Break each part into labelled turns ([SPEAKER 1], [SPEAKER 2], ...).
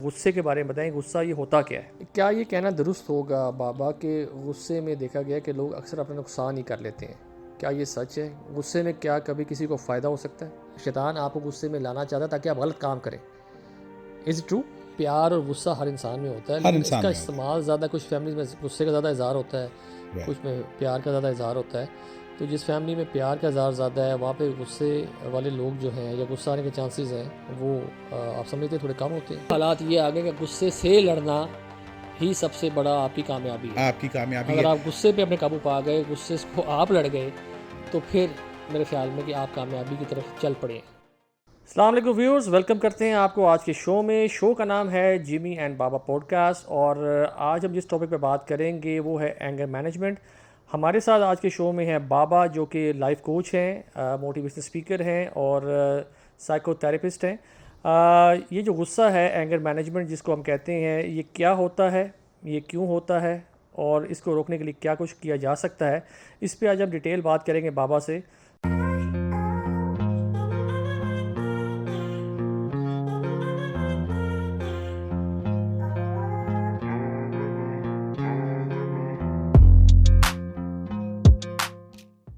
[SPEAKER 1] गुस्से के बारे में बताएं, गुस्सा ये होता क्या है? क्या ये कहना दुरुस्त होगा बाबा के गुस्से में देखा गया कि लोग अक्सर अपना नुकसान ही कर लेते हैं? क्या ये सच है? गुस्से में क्या कभी किसी को फ़ायदा हो सकता है? शैतान आपको गुस्से में लाना चाहता है ताकि आप गलत काम करें। Is true? प्यार और गुस्सा हर इंसान में होता है,
[SPEAKER 2] हर
[SPEAKER 1] लेकिन
[SPEAKER 2] इंसान
[SPEAKER 1] इसका
[SPEAKER 2] में होता
[SPEAKER 1] इस्तेमाल ज़्यादा कुछ फैमिलीज़ में गुस्से का ज़्यादा इज़हार होता है,
[SPEAKER 2] है।
[SPEAKER 1] कुछ में प्यार का ज़्यादा इज़हार होता है। तो जिस फैमिली में प्यार का इज़हार ज़्यादा है, वहाँ पे गुस्से वाले लोग जो हैं या गुस्सा आने के चांसेस हैं वो आप समझते हैं थोड़े कम होते हैं। हालात ये आ गए कि गुस्से से लड़ना ही सबसे बड़ा आपकी कामयाबी है।
[SPEAKER 2] आपकी कामयाबी
[SPEAKER 1] अगर
[SPEAKER 2] है।
[SPEAKER 1] आप गुस्से पे अपने काबू पा गए, गुस्से को आप लड़ गए, तो फिर मेरे ख्याल में कि आप कामयाबी की तरफ चल पड़े। अस्सलाम वालेकुम व्यूअर्स, वेलकम करते हैं आपको आज के शो में। शो का नाम है जिमी एंड बाबा पॉडकास्ट और आज हम जिस टॉपिक पे बात करेंगे वो है एंगर मैनेजमेंट। हमारे साथ आज के शो में है बाबा, जो कि लाइफ कोच हैं, मोटिवेशनल स्पीकर हैं और साइकोथेरेपिस्ट हैं। ये जो गुस्सा है, एंगर मैनेजमेंट जिसको हम कहते हैं, ये क्या होता है, ये क्यों होता है और इसको रोकने के लिए क्या कुछ किया जा सकता है, इस पे आज हम डिटेल बात करेंगे बाबा से।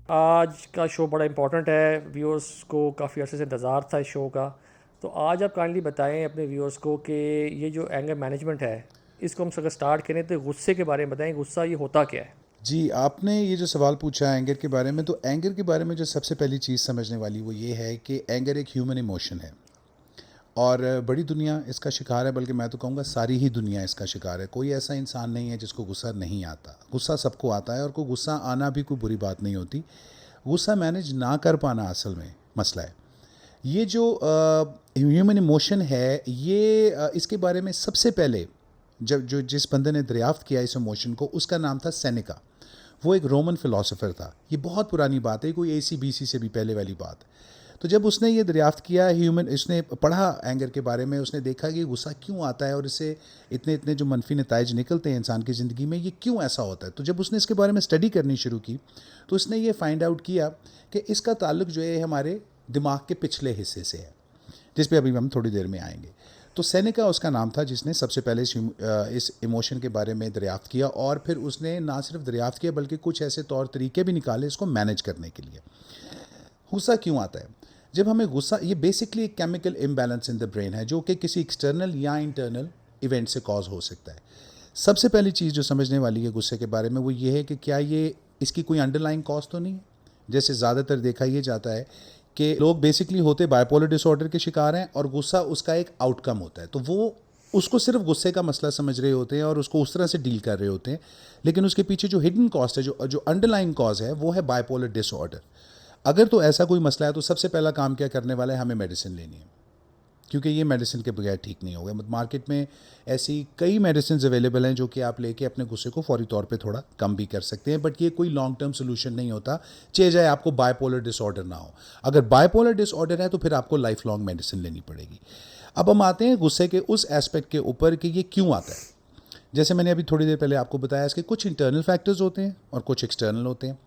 [SPEAKER 1] आज का शो बड़ा इंपॉर्टेंट है, व्यूअर्स को काफ़ी अर्से से इंतज़ार था इस शो का। तो आज आप काइंडली बताएं अपने व्यूअर्स को कि ये जो एंगर मैनेजमेंट है, इसको हम अगर स्टार्ट करें तो गुस्से के बारे में बताएं, गुस्सा ये होता क्या है?
[SPEAKER 2] जी, आपने ये जो सवाल पूछा एंगर के बारे में, तो एंगर के बारे में जो सबसे पहली चीज़ समझने वाली वो ये है कि एंगर एक ह्यूमन इमोशन है और बड़ी दुनिया इसका शिकार है, बल्कि मैं तो कहूँगा सारी ही दुनिया इसका शिकार है। कोई ऐसा इंसान नहीं है जिसको गुस्सा नहीं आता। गुस्सा सबको आता है और कोई गुस्सा आना भी कोई बुरी बात नहीं होती। गुस्सा मैनेज ना कर पाना असल में मसला है। ये जो ह्यूमन इमोशन है, ये इसके बारे में सबसे पहले जब जिस बंदे ने दरियाफ्त किया इस इमोशन को, उसका नाम था सेनेका। वो एक रोमन फ़िलासफ़र था। ये बहुत पुरानी बात है, कोई AC BC से भी पहले वाली बात। तो जब उसने ये दरियाफ्त किया इसने पढ़ा एंगर के बारे में, उसने देखा कि गुस्सा क्यों आता है और इससे इतने इतने जो मनफी नताइज निकलते हैं इंसान की ज़िंदगी में, ये क्यों ऐसा होता है। तो जब उसने इसके बारे में स्टडी करनी शुरू की तो उसने ये फाइंड आउट किया कि इसका ताल्लुक जो है हमारे दिमाग के पिछले हिस्से से है, जिस पे अभी हम थोड़ी देर में आएंगे। तो सेनेका उसका नाम था, जिसने सबसे पहले इस इमोशन के बारे में दरियाफ्त किया और फिर उसने ना सिर्फ दरियाफ्त किया बल्कि कुछ ऐसे तौर तरीके भी निकाले इसको मैनेज करने के लिए। गुस्सा क्यों आता है? जब हमें गुस्सा, ये बेसिकली एक chemical imbalance in the brain है जो कि किसी एक्सटर्नल या इंटरनल इवेंट से कॉज हो सकता है। सबसे पहली चीज़ जो समझने वाली है गुस्से के बारे में वो ये है कि क्या ये इसकी कोई अंडरलाइंग कॉज तो नहीं है। जैसे ज़्यादातर देखा ये जाता है कि लोग बेसिकली होते बाइपोलर डिसऑर्डर के शिकार हैं और गुस्सा उसका एक आउटकम होता है, तो वो उसको सिर्फ गुस्से का मसला समझ रहे होते हैं और उसको उस तरह से डील कर रहे होते हैं, लेकिन उसके पीछे जो हिडन कॉस्ट है, जो अंडरलाइंग कॉज है, वो है बाइपोलर डिसऑर्डर। अगर तो ऐसा कोई मसला है तो सबसे पहला काम क्या करने वाला है, हमें मेडिसिन लेनी है, क्योंकि ये मेडिसिन के बगैर ठीक नहीं होगा। मार्केट में ऐसी कई मेडिसिन अवेलेबल हैं जो कि आप लेके अपने गुस्से को फौरी तौर पे थोड़ा कम भी कर सकते हैं, बट ये कोई लॉन्ग टर्म सोल्यूशन नहीं होता, चाहे आपको बाइपोलर डिसऑर्डर ना हो। अगर बाइपोलर डिसऑर्डर है तो फिर आपको लाइफ लॉन्ग मेडिसिन लेनी पड़ेगी। अब हम आते हैं गुस्से के उस एस्पेक्ट के ऊपर कि ये क्यों आता है। जैसे मैंने अभी थोड़ी देर पहले आपको बताया, इसके कुछ इंटरनल फैक्टर्स होते हैं और कुछ एक्सटर्नल होते हैं।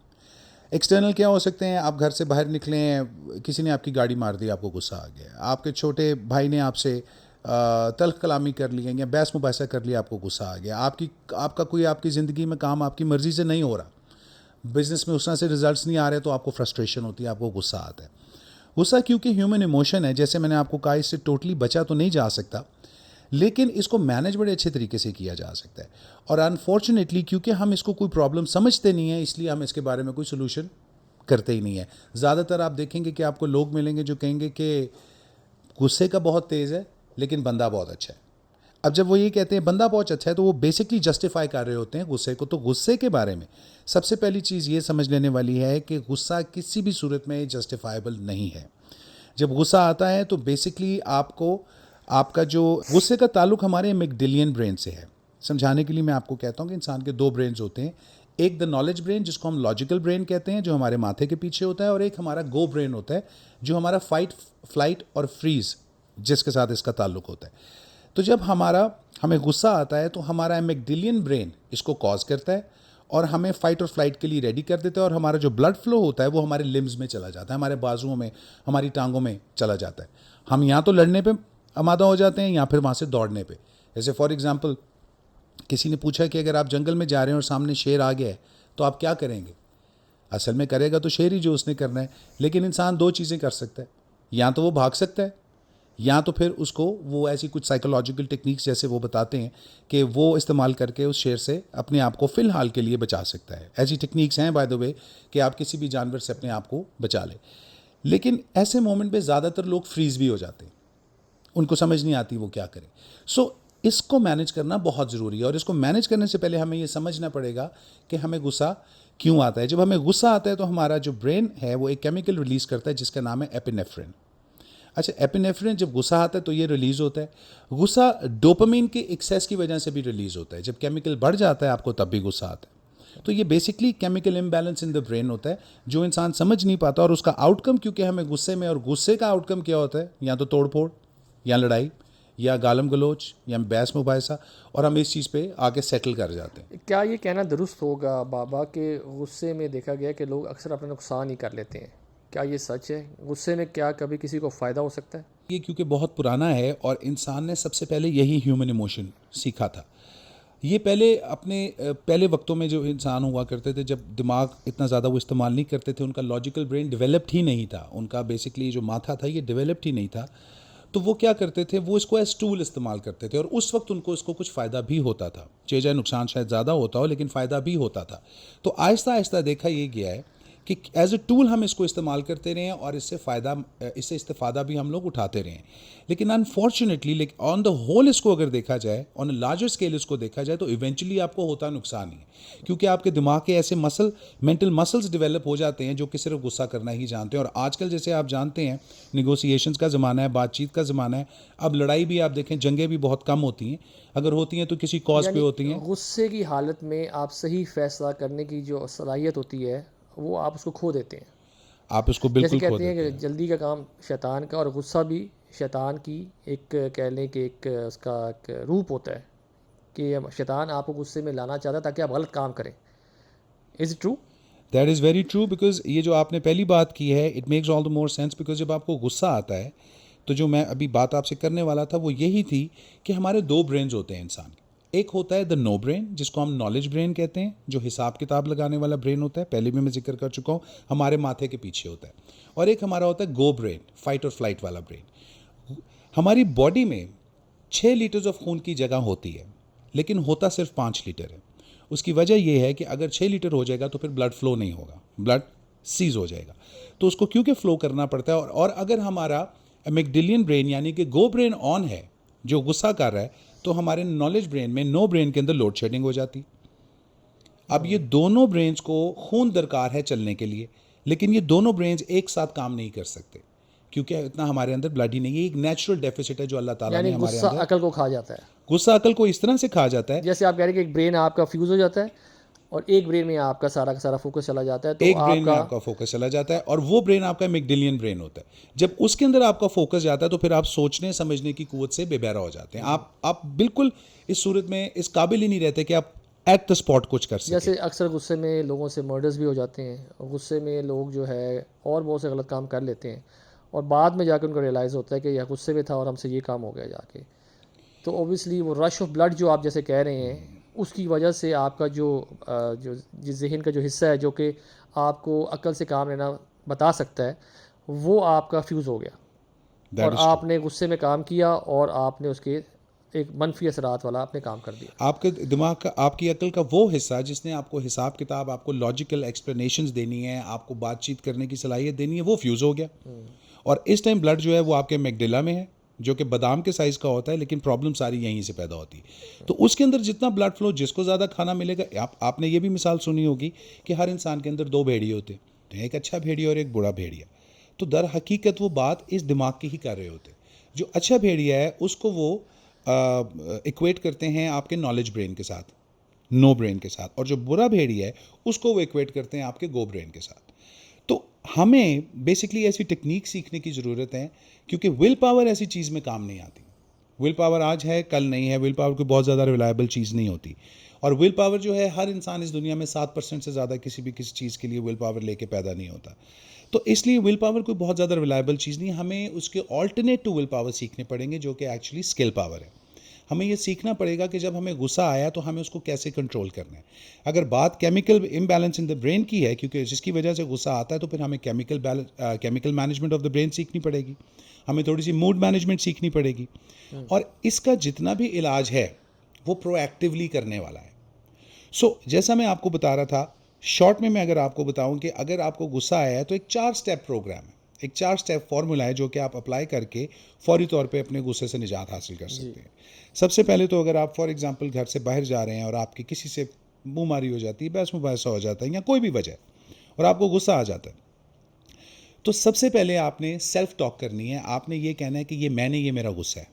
[SPEAKER 2] एक्सटर्नल क्या हो सकते हैं? आप घर से बाहर निकले हैं, किसी ने आपकी गाड़ी मार दी, आपको गुस्सा आ गया। आपके छोटे भाई ने आपसे तल्ख कलामी कर ली या बहस मुबासा कर लिया, आपको गुस्सा आ गया। आपका कोई आपकी ज़िंदगी में काम आपकी मर्ज़ी से नहीं हो रहा, बिज़नेस में उस तरह से रिजल्ट्स नहीं आ रहे, तो आपको फ्रस्ट्रेशन होती है, आपको गुस्सा आता है। गुस्सा क्योंकि ह्यूमन इमोशन है, जैसे मैंने आपको कहा, इससे टोटली बचा तो नहीं जा सकता, लेकिन इसको मैनेज बड़े अच्छे तरीके से किया जा सकता है। और अनफॉर्चुनेटली क्योंकि हम इसको कोई प्रॉब्लम समझते नहीं है, इसलिए हम इसके बारे में कोई सोल्यूशन करते ही नहीं है। ज़्यादातर आप देखेंगे कि आपको लोग मिलेंगे जो कहेंगे कि गुस्से का बहुत तेज़ है लेकिन बंदा बहुत अच्छा है। अब जब वो ये कहते हैं बंदा बहुत अच्छा है, तो वो बेसिकली जस्टिफाई कर रहे होते हैं गुस्से को। तो गुस्से के बारे में सबसे पहली चीज़ ये समझ लेने वाली है कि गुस्सा किसी भी सूरत में जस्टिफाइबल नहीं है। जब गुस्सा आता है तो बेसिकली आपका जो गुस्से का ताल्लुक हमारे एमिग्डालियन ब्रेन से है। समझाने के लिए मैं आपको कहता हूँ कि इंसान के दो ब्रेन्स होते हैं, एक द नॉलेज ब्रेन जिसको हम लॉजिकल ब्रेन कहते हैं, जो हमारे माथे के पीछे होता है, और एक हमारा गो ब्रेन होता है जो हमारा फाइट, फ्लाइट और फ्रीज जिसके साथ इसका ताल्लुक होता है। तो जब हमें गुस्सा आता है तो हमारा एमिग्डालियन ब्रेन इसको कॉज करता है और हमें फाइट और फ्लाइट के लिए रेडी कर देता है, और हमारा जो ब्लड फ्लो होता है वो हमारे लिम्स में चला जाता है, हमारे बाजुओं में, हमारी टांगों में चला जाता है। हम या तो लड़ने पे आमादा हो जाते हैं या फिर वहाँ से दौड़ने पे। जैसे फॉर एग्ज़ाम्पल किसी ने पूछा कि अगर आप जंगल में जा रहे हैं और सामने शेर आ गया है तो आप क्या करेंगे? असल में करेगा तो शेर ही जो उसने करना है, लेकिन इंसान दो चीज़ें कर सकता है, या तो वो भाग सकता है या तो फिर उसको वो ऐसी कुछ साइकोलॉजिकल टेक्निक्स जैसे वो बताते हैं कि वो इस्तेमाल करके उस शेर से अपने आप को फ़िलहाल के लिए बचा सकता है। ऐसी टेक्निक्स हैं बाय द वे कि आप किसी भी जानवर से अपने आप को बचा लें। लेकिन ऐसे मोमेंट पे ज़्यादातर लोग फ्रीज़ भी हो जाते हैं, उनको समझ नहीं आती वो क्या करें। सो इसको मैनेज करना बहुत ज़रूरी है, और इसको मैनेज करने से पहले हमें ये समझना पड़ेगा कि हमें गुस्सा क्यों आता है। जब हमें गुस्सा आता है तो हमारा जो ब्रेन है वो एक केमिकल रिलीज़ करता है जिसका नाम है एपिनेफ्रिन। अच्छा, एपिनेफ्रिन जब गुस्सा आता है तो ये रिलीज़ होता है। गुस्सा डोपामिन के एक्सेस की वजह से भी रिलीज़ होता है। जब केमिकल बढ़ जाता है आपको तब भी गुस्सा आता है। तो ये basically chemical imbalance in the brain होता है जो इंसान समझ नहीं पाता, और उसका आउटकम क्योंकि हमें गुस्से में, और गुस्से का आउटकम क्या होता है, या तो तोड़ फोड़ या लड़ाई या गालम गलोच या बहस मुबाहिसा, और हम इस चीज़ पे आके सेटल कर जाते हैं।
[SPEAKER 1] क्या ये कहना दुरुस्त होगा बाबा कि गुस्से में देखा गया कि लोग अक्सर अपना नुकसान ही कर लेते हैं? क्या ये सच है? गुस्से में क्या कभी किसी को फ़ायदा हो सकता है?
[SPEAKER 2] ये क्योंकि बहुत पुराना है और इंसान ने सबसे पहले यही ह्यूमन इमोशन सीखा था। ये पहले अपने पहले वक्तों में जो इंसान हुआ करते थे, जब दिमाग इतना ज़्यादा वो इस्तेमाल नहीं करते थे, उनका लॉजिकल ब्रेन डेवलप्ड ही नहीं था, उनका बेसिकली जो माथा था ये डेवलप्ड ही नहीं था। तो वो क्या करते थे, वो इसको एज टूल इस्तेमाल करते थे, और उस वक्त उनको इसको कुछ फ़ायदा भी होता था, चाहे नुकसान शायद ज़्यादा होता हो लेकिन फ़ायदा भी होता था। तो आहिस्ता आहिस्ता देखा ये गया है कि एज ए टूल हम इसको इस्तेमाल करते रहे हैं और इससे इस्तेफ़ादा भी हम लोग उठाते रहे हैं। लेकिन अनफॉर्चुनेटली ऑन द होल इसको अगर देखा जाए, ऑन अ लार्जर स्केल इसको देखा जाए, तो इवेंचुअली आपको होता नुकसान ही है, क्योंकि आपके दिमाग के ऐसे मेंटल मसल्स डेवलप हो जाते हैं जो कि सिर्फ गुस्सा करना ही जानते हैं। और आजकल जैसे आप जानते हैं निगोसिएशंस का ज़माना है, बातचीत का ज़माना है। अब लड़ाई भी आप देखें, जंगें भी बहुत कम होती हैं, अगर होती हैं तो किसी कॉज पे होती हैं।
[SPEAKER 1] गुस्से की हालत में आप सही फैसला करने की जो सलाहियत होती है वो आप उसको खो देते हैं।
[SPEAKER 2] आप उसको
[SPEAKER 1] जैसे
[SPEAKER 2] बिल्कुल खो
[SPEAKER 1] कहते हैं
[SPEAKER 2] देते
[SPEAKER 1] कि
[SPEAKER 2] हैं।
[SPEAKER 1] जल्दी का काम शैतान का, और गुस्सा भी शैतान की एक, कह लें कि एक उसका एक रूप होता है कि शैतान आपको गुस्से में लाना चाहता है ताकि आप गलत काम करें। Is it true?
[SPEAKER 2] That is very true, because ये जो आपने पहली बात की है, it makes all the more sense, because जब आपको गुस्सा आता है तो जो मैं अभी बात आपसे करने वाला था वो यही थी कि हमारे दो ब्रेन्स होते हैं इंसान के। एक होता है द नो ब्रेन, जिसको हम नॉलेज ब्रेन कहते हैं, जो हिसाब किताब लगाने वाला ब्रेन होता है, पहले भी मैं जिक्र कर चुका हूँ, हमारे माथे के पीछे होता है। और एक हमारा होता है गो ब्रेन, फाइट और फ्लाइट वाला ब्रेन। हमारी बॉडी में 6 लीटर्स ऑफ खून की जगह होती है, लेकिन होता सिर्फ 5 लीटर है। उसकी वजह यह है कि अगर 6 लीटर हो जाएगा तो फिर ब्लड फ्लो नहीं होगा, ब्लड सीज हो जाएगा। तो उसको क्योंकि फ्लो करना पड़ता है। और अगर हमारा एमिग्डालियन ब्रेन यानी कि गो ब्रेन ऑन है, जो गुस्सा कर रहा है, तो हमारे नॉलेज ब्रेन में, नो ब्रेन के अंदर लोड शेडिंग हो जाती। अब ये दोनों ब्रेन्स को खून दरकार है चलने के लिए, लेकिन ये दोनों ब्रेन्स एक साथ काम नहीं कर सकते क्योंकि इतना हमारे अंदर ब्लड ही नहीं है। ये एक नेचुरल डेफिसिट है जो अल्लाह ताला ने
[SPEAKER 1] यानी
[SPEAKER 2] हमारे
[SPEAKER 1] गुस्सा
[SPEAKER 2] अंदर।
[SPEAKER 1] अकल को खा जाता है।
[SPEAKER 2] गुस्सा अकल को इस तरह से खा जाता है,
[SPEAKER 1] जैसे आप कह रहे हैं कि एक ब्रेन आपका फ्यूज़ हो जाता है और एक ब्रेन में आपका सारा का सारा फोकस चला जाता है, तो
[SPEAKER 2] एक ब्रेन में
[SPEAKER 1] आपका
[SPEAKER 2] आपका फोकस चला जाता है, और वो ब्रेन आपका मिगडिलियन ब्रेन होता है। जब उसके अंदर आपका फोकस जाता है तो फिर आप सोचने समझने की कुव्वत से बेबहरा हो जाते हैं। आप बिल्कुल इस सूरत में इस काबिल ही नहीं रहते कि आप एट द स्पॉट कुछ कर सकें।
[SPEAKER 1] जैसे अक्सर गुस्से में लोगों से मर्डर्स भी हो जाते हैं, और गुस्से में लोग जो है और बहुत से गलत काम कर लेते हैं, और बाद में जाकर उनको रियलाइज़ होता है कि यह गुस्से में था और हमसे ये काम हो गया जाके। तो ओबियसली वो रश ऑफ ब्लड जो आप जैसे कह रहे हैं, उसकी वजह से आपका जो जिस जहन का जो हिस्सा है जो कि आपको अकल से काम लेना बता सकता है, वो आपका फ्यूज़ हो गया,
[SPEAKER 2] That
[SPEAKER 1] और
[SPEAKER 2] is true.
[SPEAKER 1] आपने गुस्से में काम किया और आपने उसके एक मनफी असरात वाला आपने काम कर दिया।
[SPEAKER 2] आपके दिमाग का, आपकी अकल का वो हिस्सा जिसने आपको हिसाब किताब, आपको लॉजिकल एक्सप्लेनेशंस देनी है, आपको बातचीत करने की सलाहियत देनी है, वो फ्यूज़ हो गया। और इस टाइम ब्लड जो है वो आपके मैगडिला में है, जो कि बादाम के साइज़ का होता है, लेकिन प्रॉब्लम सारी यहीं से पैदा होती है। तो उसके अंदर जितना ब्लड फ्लो, जिसको ज़्यादा खाना मिलेगा, आपने ये भी मिसाल सुनी होगी कि हर इंसान के अंदर 2 भेड़िए होते हैं, एक अच्छा भेड़िया और एक बुरा भेड़िया। तो दर हकीकत वो बात इस दिमाग की ही कर रहे होते। जो अच्छा भेड़िया है उसको वो इक्वेट करते हैं आपके नॉलेज ब्रेन के साथ, नो ब्रेन के साथ, और जो बुरा भेड़िया है उसको वो इक्वेट करते हैं आपके गो ब्रेन के साथ। तो हमें बेसिकली ऐसी टेक्निक सीखने की ज़रूरत है, क्योंकि विल पावर ऐसी चीज़ में काम नहीं आती। विल पावर आज है कल नहीं है, विल पावर कोई बहुत ज़्यादा रिलायबल चीज़ नहीं होती। और विल पावर जो है, हर इंसान इस दुनिया में 7% से ज़्यादा किसी चीज़ के लिए विल पावर लेके पैदा नहीं होता। तो इसलिए विल पावर कोई बहुत ज़्यादा रिलायबल चीज़ नहीं है। हमें उसके ऑल्टरनेट टू विल पावर सीखने पड़ेंगे, जो कि एक्चुअली स्किल पावर है। हमें ये सीखना पड़ेगा कि जब हमें गुस्सा आया तो हमें उसको कैसे कंट्रोल करना है। अगर बात chemical imbalance in the brain की है, क्योंकि जिसकी वजह से गुस्सा आता है, तो फिर हमें chemical management of the brain सीखनी पड़ेगी, हमें थोड़ी सी मूड मैनेजमेंट सीखनी पड़ेगी। और इसका जितना भी इलाज है वो प्रोएक्टिवली करने वाला है। जैसा मैं आपको बता रहा था, शॉर्ट में मैं अगर आपको बताऊं कि अगर आपको गुस्सा आया है तो एक 4 स्टेप प्रोग्राम है, एक 4 स्टेप फॉर्मूला है जो कि आप अप्लाई करके फौरी तौर पे अपने गुस्से से निजात हासिल कर सकते हैं। सबसे पहले तो अगर आप फॉर एग्जांपल घर से बाहर जा रहे हैं और आपकी किसी से मुंह मारी हो जाती है, बहस मुबासा हो जाता है या कोई भी वजह, और आपको गुस्सा आ जाता है, तो सबसे पहले आपने सेल्फ टॉक करनी है। आपने ये कहना है कि ये मेरा गुस्सा है।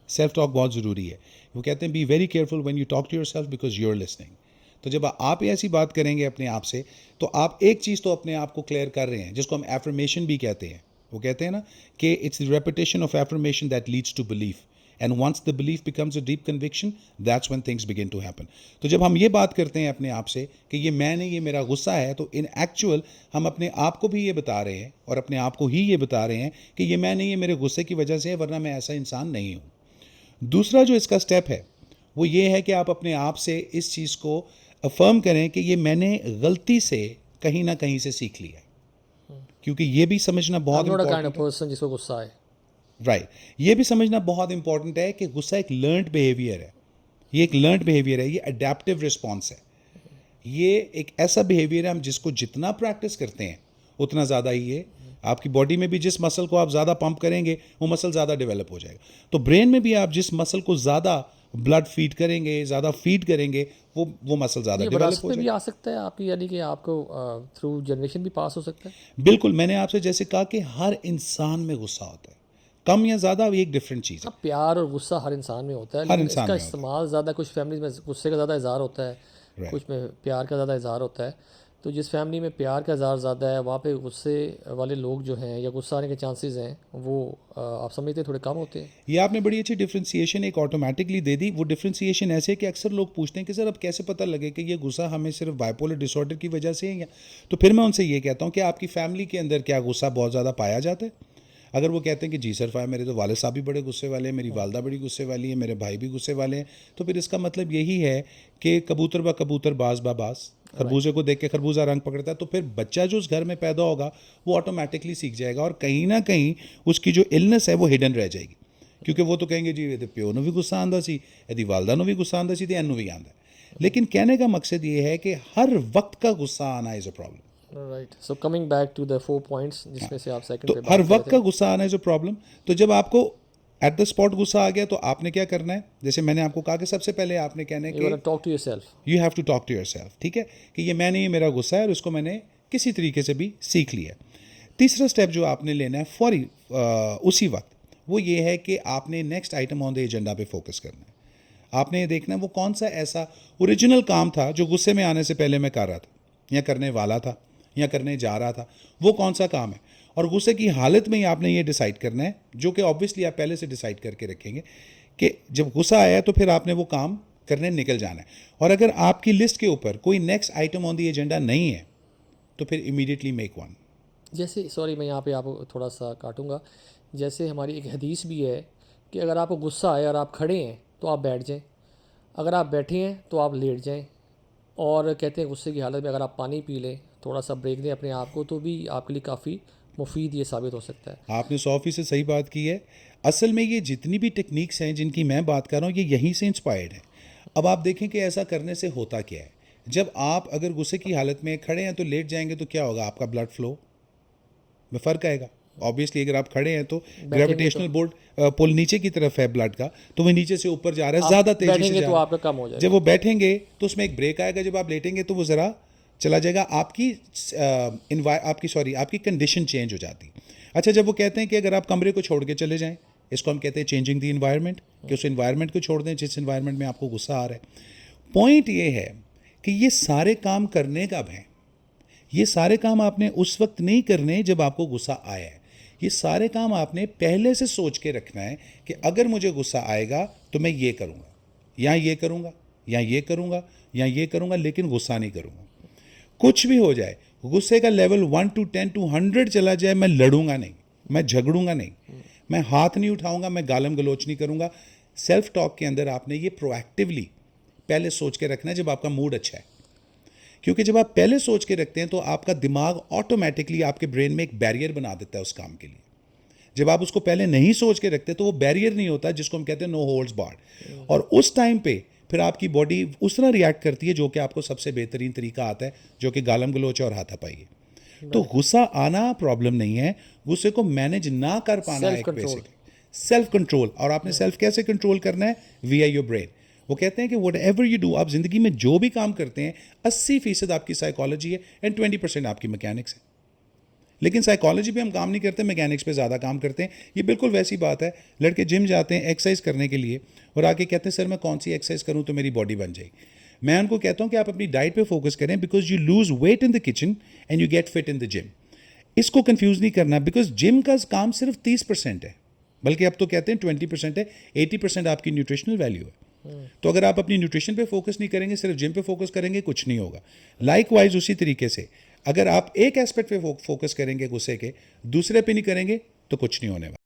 [SPEAKER 2] सेल्फ टॉक बहुत ज़रूरी है। वो कहते हैं be very careful when you talk to yourself because you are listening. तो जब आप ऐसी बात करेंगे अपने आप से, तो आप एक चीज़ तो अपने आप को क्लियर कर रहे हैं, जिसको हम एफर्मेशन भी कहते हैं। वो कहते हैं ना कि it's the repetition of affirmation that leads to belief, and once the belief becomes a deep conviction, that's when things begin to happen. तो जब हम ये बात करते हैं अपने आप से कि ये मेरा गुस्सा है, तो इन एक्चुअल हम अपने आप को भी ये बता रहे हैं और अपने आप को ही ये बता रहे हैं कि ये मेरे गुस्से की वजह से है, वरना मैं ऐसा इंसान नहीं हूँ। दूसरा जो इसका स्टेप है वो ये है कि आप अपने आप से इस चीज़ को अफर्म करें कि ये मैंने गलती से कहीं ना कहीं से सीख लिया, क्योंकि ये भी समझना बहुत
[SPEAKER 1] काइंड पर्सन जिसको गुस्सा है।
[SPEAKER 2] राइट, ये भी समझना बहुत इंपॉर्टेंट है कि गुस्सा एक लर्नड बिहेवियर है। ये एक लर्नड बिहेवियर है, ये अडेप्टिव रिस्पॉन्स है। ये एक ऐसा बिहेवियर है, हम जिसको जितना प्रैक्टिस करते हैं उतना ज़्यादा ही है। आपकी बॉडी में भी जिस मसल को आप ज़्यादा पंप करेंगे वो मसल ज़्यादा डेवलप हो जाएगा। तो ब्रेन में भी आप जिस मसल को ज़्यादा ब्लड फीड करेंगे, ज़्यादा फीड करेंगे, वो मसल ज़्यादा डेवलप हो जाएगा।
[SPEAKER 1] भी आ सकता है आपकी, यानी कि आपको थ्रू जनरेशन भी पास हो सकता है।
[SPEAKER 2] बिल्कुल, मैंने आपसे जैसे कहा कि हर इंसान में गुस्सा होता है, कम या ज़्यादा, एक डिफरेंट चीज़ है।
[SPEAKER 1] प्यार और गुस्सा हर इंसान में होता है,
[SPEAKER 2] हर
[SPEAKER 1] लेकिन
[SPEAKER 2] इंसान
[SPEAKER 1] इसका
[SPEAKER 2] में होता है।
[SPEAKER 1] इस्तेमाल ज़्यादा कुछ फैमिलीज में गुस्से का ज़्यादा इजहार होता है, कुछ में प्यार का ज़्यादा इजहार होता है। तो जिस फैमिली में प्यार का इजहार ज़्यादा है, वहाँ पे गुस्से वाले लोग जो हैं या गुस्सा आने के चांसेस हैं वो आप समझते हैं थोड़े कम होते हैं।
[SPEAKER 2] ये आपने बड़ी अच्छी डिफ्रेंसिएशन एक ऑटोमेटिकली दे दी। वो डिफ्रेंसिएशन ऐसे है कि अक्सर लोग पूछते हैं कि सर अब कैसे पता लगे कि ये गुस्सा हमें सिर्फ बाइपोलर डिसऑर्डर की वजह से है, या तो फिर मैं उनसे ये कहता हूँ कि आपकी फैमिली के अंदर क्या गुस्सा बहुत ज़्यादा पाया जाता है? अगर वो कहते हैं कि जी सर मेरे तो वाले साहब भी बड़े गुस्से वाले हैं, मेरी वालदा बड़ी गुस्से वाली है, मेरे भाई भी गुस्से वाले हैं, तो फिर इसका मतलब यही है कि कबूतर बा कबूतर, बाज बा बाज, खरबूजे को देख के खरबूजा रंग पकड़ता है। तो फिर बच्चा जो उस घर में पैदा होगा वो ऑटोमेटिकली सीख जाएगा, और कहीं ना कहीं उसकी जो इलनेस है वो हिडन रह जाएगी, क्योंकि वो तो कहेंगे जी ये प्यो ਨੂੰ भी गुस्सा आंदा सी, यदि वालदा ਨੂੰ भी गुस्सा आंदा सी, तो एनू भी आंदा है। लेकिन कहने का मकसद ये है कि हर वक्त का गुस्सा आना is a problem.
[SPEAKER 1] Right, so coming back to the 4 points जिसमें से आप सेकंड
[SPEAKER 2] तो
[SPEAKER 1] पे
[SPEAKER 2] हर वक्त का गुस्सा आना इज़ अ प्रॉब्लम। तो जब आपको एट द स्पॉट गुस्सा आ गया तो आपने क्या करना है? जैसे मैंने आपको कहा कि सबसे पहले आपने कहना है कि
[SPEAKER 1] talk to yourself,
[SPEAKER 2] you have to talk to yourself. ठीक है कि ये मेरा गुस्सा है और इसको मैंने किसी तरीके से भी सीख लिया। तीसरा स्टेप जो आपने लेना है फौरी उसी वक्त, वो ये है कि आपने next item on the agenda पे फोकस करना है। आपने ये देखना है वो कौन सा ऐसा ओरिजिनल काम था जो गुस्से में आने से पहले मैं कर रहा था या करने वाला था या करने जा रहा था, वो कौन सा काम है। और गुस्से की हालत में ही आपने ये डिसाइड करना है, जो कि ऑब्वियसली आप पहले से डिसाइड करके रखेंगे कि जब गुस्सा आया तो फिर आपने वो काम करने निकल जाना है। और अगर आपकी लिस्ट के ऊपर कोई next item on the agenda नहीं है तो फिर इमीडिएटली मेक वन।
[SPEAKER 1] जैसे सॉरी मैं यहाँ पे आपको थोड़ा सा काटूंगा, जैसे हमारी एक हदीस भी है कि अगर आपको गुस्सा आए और आप खड़े हैं तो आप बैठ जाएं, अगर आप बैठे हैं तो आप लेट जाएं, और कहते हैं गुस्से की हालत में अगर आप पानी पी लें, थोड़ा सा ब्रेक दें अपने आप को, तो भी आपके लिए काफ़ी मुफीद ये साबित हो सकता है।
[SPEAKER 2] आपने 100% सही बात की है। असल में ये जितनी भी टेक्निक्स हैं जिनकी मैं बात कर रहा हूँ ये यहीं से इंस्पायर्ड है। अब आप देखें कि ऐसा करने से होता क्या है। जब आप अगर गुस्से की हालत में खड़े हैं तो लेट जाएंगे तो क्या होगा? आपका ब्लड फ्लो में फ़र्क आएगा। ऑब्वियसली अगर आप खड़े हैं तो ग्रेविटेशनल बोर्ड पुल नीचे की तरफ है ब्लड का, तो वह नीचे से ऊपर जा रहा है, ज़्यादा तेजी से जा
[SPEAKER 1] तो
[SPEAKER 2] रहा
[SPEAKER 1] आपका कम हो जाएगा।
[SPEAKER 2] जब वो बैठेंगे तो उसमें एक ब्रेक आएगा, जब आप लेटेंगे तो वो ज़रा चला जाएगा। आपकी कंडीशन चेंज हो जाती। अच्छा, जब वो कहते हैं कि अगर आप कमरे को छोड़ के चले जाएं, इसको हम कहते हैं चेंजिंग द इन्वायरमेंट, कि उस इन्वायरमेंट को छोड़ दें जिस इन्वायरमेंट में आपको गुस्सा आ रहा है। पॉइंट ये है कि ये सारे काम करने कब हैं? ये सारे काम आपने उस वक्त नहीं करने जब आपको गुस्सा आया है। ये सारे काम आपने पहले से सोच के रखना है कि अगर मुझे गुस्सा आएगा तो मैं ये करूँगा, या ये करूँगा, या ये करूँगा, या ये करूँगा, लेकिन गुस्सा नहीं करूँगा। कुछ भी हो जाए, गुस्से का लेवल 1 to 10 to 100 चला जाए, मैं लड़ूंगा नहीं, मैं झगड़ूंगा नहीं, मैं हाथ नहीं उठाऊंगा, मैं गालम गलोच नहीं करूंगा। सेल्फ टॉक के अंदर आपने ये प्रोएक्टिवली पहले सोच के रखना है जब आपका मूड अच्छा है, क्योंकि जब आप पहले सोच के रखते हैं तो आपका दिमाग ऑटोमेटिकली आपके ब्रेन में एक बैरियर बना देता है उस काम के लिए। जब आप उसको पहले नहीं सोच के रखते तो वो बैरियर नहीं होता, जिसको हम कहते हैं नो होल्ड्स बार्ड, और उस टाइम पे फिर आपकी बॉडी उस तरह रिएक्ट करती है जो कि आपको सबसे बेहतरीन तरीका आता है, जो कि गालम गलोच और हाथापाई है। तो गुस्सा आना प्रॉब्लम नहीं है, गुस्से को मैनेज ना कर पाना एक बेसिक सेल्फ कंट्रोल। और आपने सेल्फ कैसे कंट्रोल करना है? We your brain. वो कहते हैं कि वट एवर यू डू, आप जिंदगी में जो भी काम करते हैं 80% आपकी साइकोलॉजी है एंड 20% आपकी मैकेनिक्स है। लेकिन साइकोलॉजी पे हम काम नहीं करते, मैकेनिक्स पे ज़्यादा काम करते हैं। ये बिल्कुल वैसी बात है, लड़के जिम जाते हैं एक्सरसाइज करने के लिए और आके कहते हैं सर मैं कौन सी एक्सरसाइज करूं तो मेरी बॉडी बन जाएगी। मैं उनको कहता हूं कि आप अपनी डाइट पे फोकस करें, because you lose weight in the kitchen and you get fit in the gym. इसको कंफ्यूज नहीं करना, बिकॉज जिम का काम सिर्फ 30% है, बल्कि अब तो कहते हैं 20% है, 80% आपकी न्यूट्रिशनल वैल्यू है। तो अगर आप अपनी न्यूट्रिशन पे फोकस नहीं करेंगे, सिर्फ जिम पे फोकस करेंगे, कुछ नहीं होगा। लाइकवाइज उसी तरीके से अगर आप एक एस्पेक्ट पे फोकस करेंगे गुस्से के, दूसरे पे नहीं करेंगे तो कुछ नहीं होने वाला।